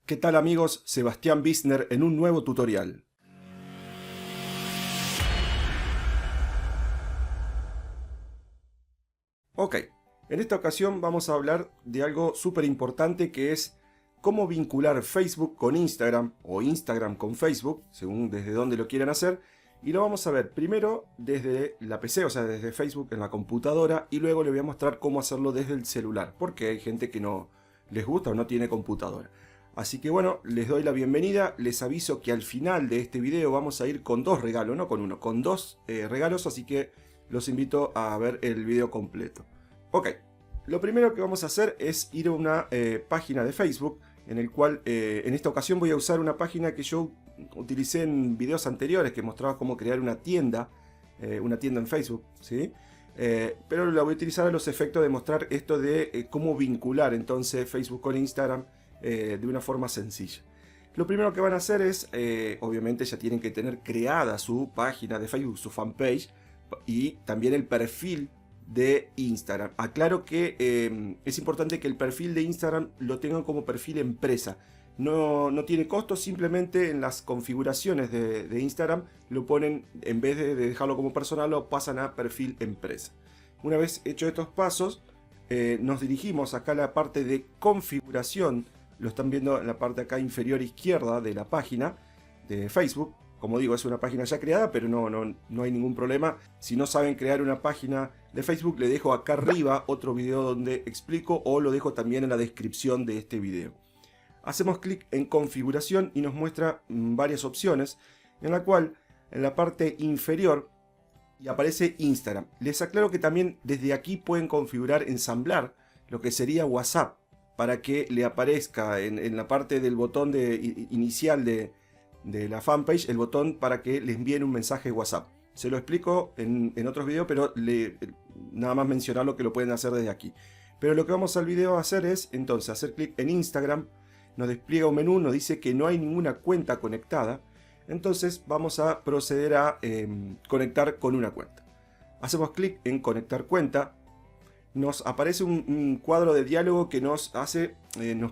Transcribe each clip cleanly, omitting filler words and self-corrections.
¿Qué tal amigos? Sebastián Bißner en un nuevo tutorial. Ok, en esta ocasión vamos a hablar de algo súper importante que es cómo vincular Facebook con Instagram o Instagram con Facebook, según desde dónde lo quieran hacer. Y lo vamos a ver primero desde la PC, o sea, desde Facebook en la computadora, y luego les voy a mostrar cómo hacerlo desde el celular, porque hay gente que no les gusta o no tiene computadora. Así que bueno, les doy la bienvenida, les aviso que al final de este video vamos a ir con dos regalos, no con uno, con dos regalos, así que los invito a ver el video completo. Ok, lo primero que vamos a hacer es ir a una página de Facebook, en el cual en esta ocasión voy a usar una página que yo utilicé en videos anteriores, que mostraba cómo crear una tienda en Facebook, ¿sí? Pero la voy a utilizar a los efectos de mostrar esto de cómo vincular entonces Facebook con Instagram de una forma sencilla. Lo primero que van a hacer es, obviamente ya tienen que tener creada su página de Facebook, su fanpage, y también el perfil de Instagram. Aclaro que es importante que el perfil de Instagram lo tengan como perfil empresa. No tiene costo, simplemente en las configuraciones de Instagram lo ponen, en vez de dejarlo como personal, lo pasan a perfil empresa. Una vez hecho estos pasos, nos dirigimos acá a la parte de configuración. Lo están viendo en la parte acá inferior izquierda de la página de Facebook. Como digo, es una página ya creada, pero no hay ningún problema. Si no saben crear una página de Facebook, le dejo acá arriba otro video donde explico, o lo dejo también en la descripción de este video. Hacemos clic en configuración y nos muestra varias opciones, en la cual en la parte inferior y aparece Instagram. Les aclaro que también desde aquí pueden configurar, ensamblar lo que sería WhatsApp, para que le aparezca en la parte del botón inicial de la fanpage, el botón para que le envíen un mensaje WhatsApp. Se lo explico en otros videos, pero nada más mencionarlo que lo pueden hacer desde aquí. Pero lo que vamos al video a hacer es entonces hacer clic en Instagram. Nos despliega un menú, nos dice que no hay ninguna cuenta conectada. Entonces vamos a proceder a conectar con una cuenta. Hacemos clic en conectar cuenta. Nos aparece un cuadro de diálogo que nos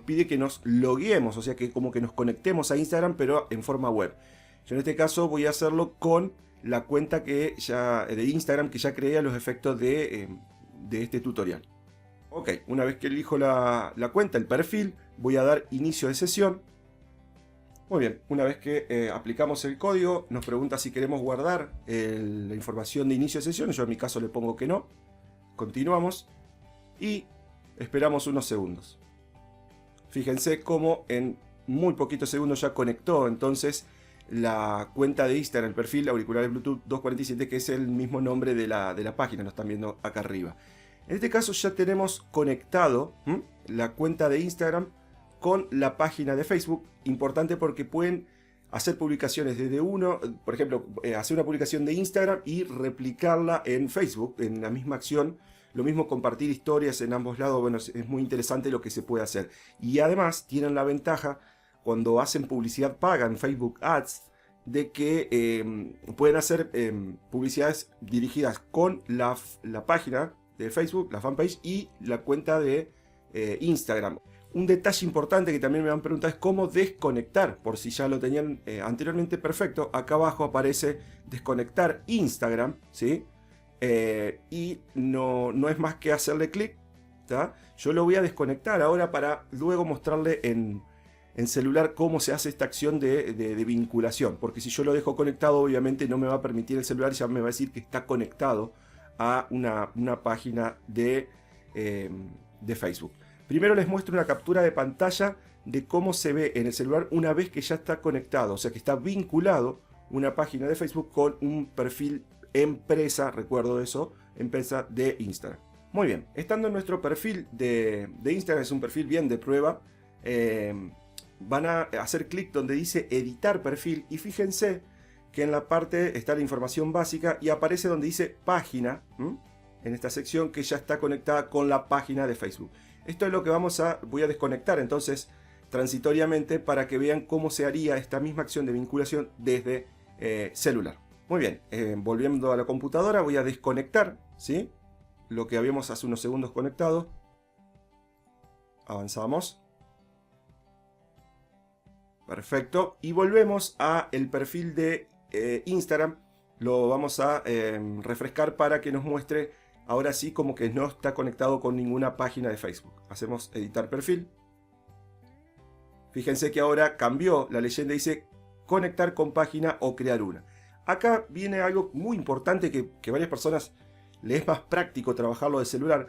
pide que nos logueemos, o sea que como que nos conectemos a Instagram, pero en forma web. Yo en este caso voy a hacerlo con la cuenta de Instagram que ya creé a los efectos de este tutorial. Ok, una vez que elijo la cuenta, el perfil, voy a dar inicio de sesión. Muy bien, una vez que aplicamos el código, nos pregunta si queremos guardar la información de inicio de sesión. Yo en mi caso le pongo que no. Continuamos y esperamos unos segundos. Fíjense cómo en muy poquitos segundos ya conectó entonces la cuenta de Instagram, el perfil auriculares Bluetooth 247, que es el mismo nombre de la página, lo están viendo acá arriba. En este caso ya tenemos conectado la cuenta de Instagram con la página de Facebook. Importante porque pueden hacer publicaciones desde uno, por ejemplo, hacer una publicación de Instagram y replicarla en Facebook, en la misma acción. Lo mismo compartir historias en ambos lados. Bueno, es muy interesante lo que se puede hacer. Y además tienen la ventaja cuando hacen publicidad paga en Facebook Ads, de que pueden hacer publicidades dirigidas con la página de Facebook, la fanpage, y la cuenta de Instagram. Un detalle importante que también me han preguntado es cómo desconectar, por si ya lo tenían anteriormente perfecto. Acá abajo aparece desconectar Instagram, ¿sí? Y no es más que hacerle clic. Yo lo voy a desconectar ahora para luego mostrarle en celular cómo se hace esta acción de vinculación. Porque si yo lo dejo conectado, obviamente no me va a permitir el celular, ya me va a decir que está conectado a una página de Facebook. Primero les muestro una captura de pantalla de cómo se ve en el celular una vez que ya está conectado, o sea que está vinculado una página de Facebook con un perfil empresa, recuerdo eso, empresa de Instagram. Muy bien, estando en nuestro perfil de Instagram, es un perfil bien de prueba, van a hacer clic donde dice editar perfil y fíjense que en la parte está la información básica y aparece donde dice página, en esta sección, que ya está conectada con la página de Facebook. Esto es lo que voy a desconectar entonces transitoriamente para que vean cómo se haría esta misma acción de vinculación desde celular. Muy bien, volviendo a la computadora voy a desconectar, ¿sí?, lo que habíamos hace unos segundos conectado. Avanzamos. Perfecto. Y volvemos a el perfil de Instagram. Lo vamos a refrescar para que nos muestre ahora sí como que no está conectado con ninguna página de Facebook. Hacemos editar perfil. Fíjense que ahora cambió la leyenda, dice conectar con página o crear una. Acá viene algo muy importante que varias personas les es más práctico trabajarlo de celular.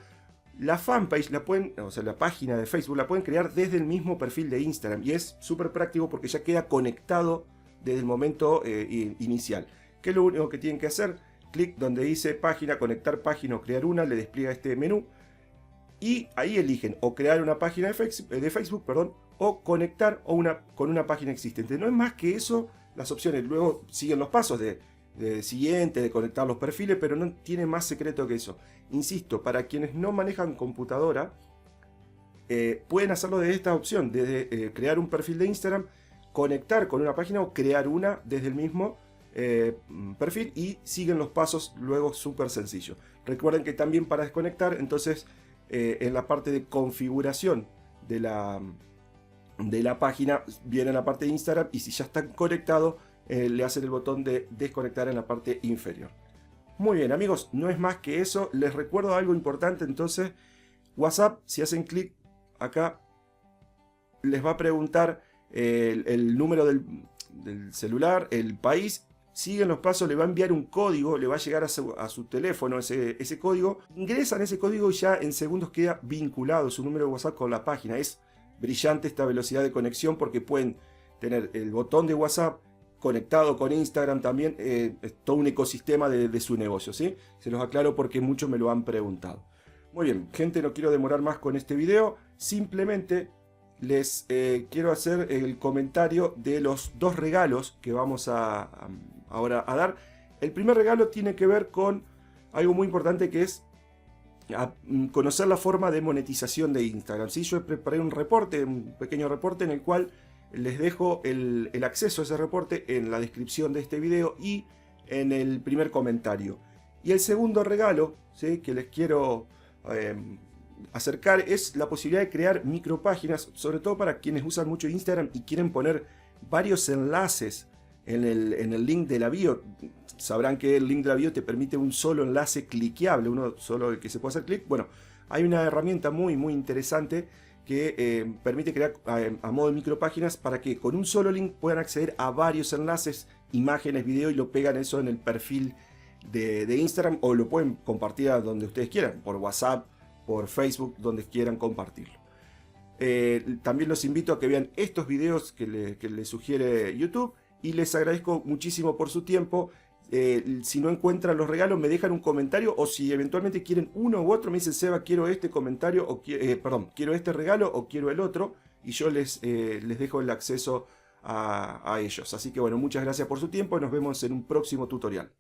La fanpage la pueden, o sea, la página de Facebook la pueden crear desde el mismo perfil de Instagram y es súper práctico porque ya queda conectado desde el momento inicial. ¿Qué es lo único que tienen que hacer? Clic donde dice página, conectar página o crear una, le despliega este menú y ahí eligen o crear una página de Facebook, perdón, o conectar con una página existente. No es más que eso las opciones. Luego siguen los pasos de siguiente, de conectar los perfiles, pero no tiene más secreto que eso. Insisto, para quienes no manejan computadora, pueden hacerlo desde esta opción, desde crear un perfil de Instagram, conectar con una página o crear una desde el mismo perfil y siguen los pasos luego súper sencillo. Recuerden que también para desconectar, entonces en la parte de configuración de la página viene la parte de Instagram y si ya están conectados le hacen el botón de desconectar en la parte inferior. Muy bien amigos, no es más que eso. Les recuerdo algo importante entonces. WhatsApp, si hacen clic acá, les va a preguntar el número del celular, el país. Siguen los pasos, le va a enviar un código, le va a llegar a su teléfono ese código. Ingresan ese código y ya en segundos queda vinculado su número de WhatsApp con la página. Es brillante esta velocidad de conexión porque pueden tener el botón de WhatsApp conectado con Instagram también, es todo un ecosistema de su negocio, ¿sí? Se los aclaro porque muchos me lo han preguntado. Muy bien, gente, no quiero demorar más con este video, simplemente les quiero hacer el comentario de los dos regalos que vamos ahora a dar. El primer regalo tiene que ver con algo muy importante que es conocer la forma de monetización de Instagram, ¿sí? Yo preparé un pequeño reporte en el cual les dejo el acceso a ese reporte en la descripción de este video y en el primer comentario. Y el segundo regalo, ¿sí?, que les quiero acercar es la posibilidad de crear micropáginas, sobre todo para quienes usan mucho Instagram y quieren poner varios enlaces en el link de la bio. Sabrán que el link de la bio te permite un solo enlace cliqueable, uno solo el que se puede hacer clic. Bueno, hay una herramienta muy interesante que permite crear a modo de micropáginas para que con un solo link puedan acceder a varios enlaces, imágenes, video y lo pegan eso en el perfil de Instagram o lo pueden compartir a donde ustedes quieran, por WhatsApp, por Facebook, donde quieran compartirlo. También los invito a que vean estos videos que les sugiere YouTube y les agradezco muchísimo por su tiempo. Si no encuentran los regalos me dejan un comentario o si eventualmente quieren uno u otro me dicen Seba quiero este comentario o quiero este regalo o quiero el otro y yo les dejo el acceso a ellos. Así que bueno, muchas gracias por su tiempo y nos vemos en un próximo tutorial.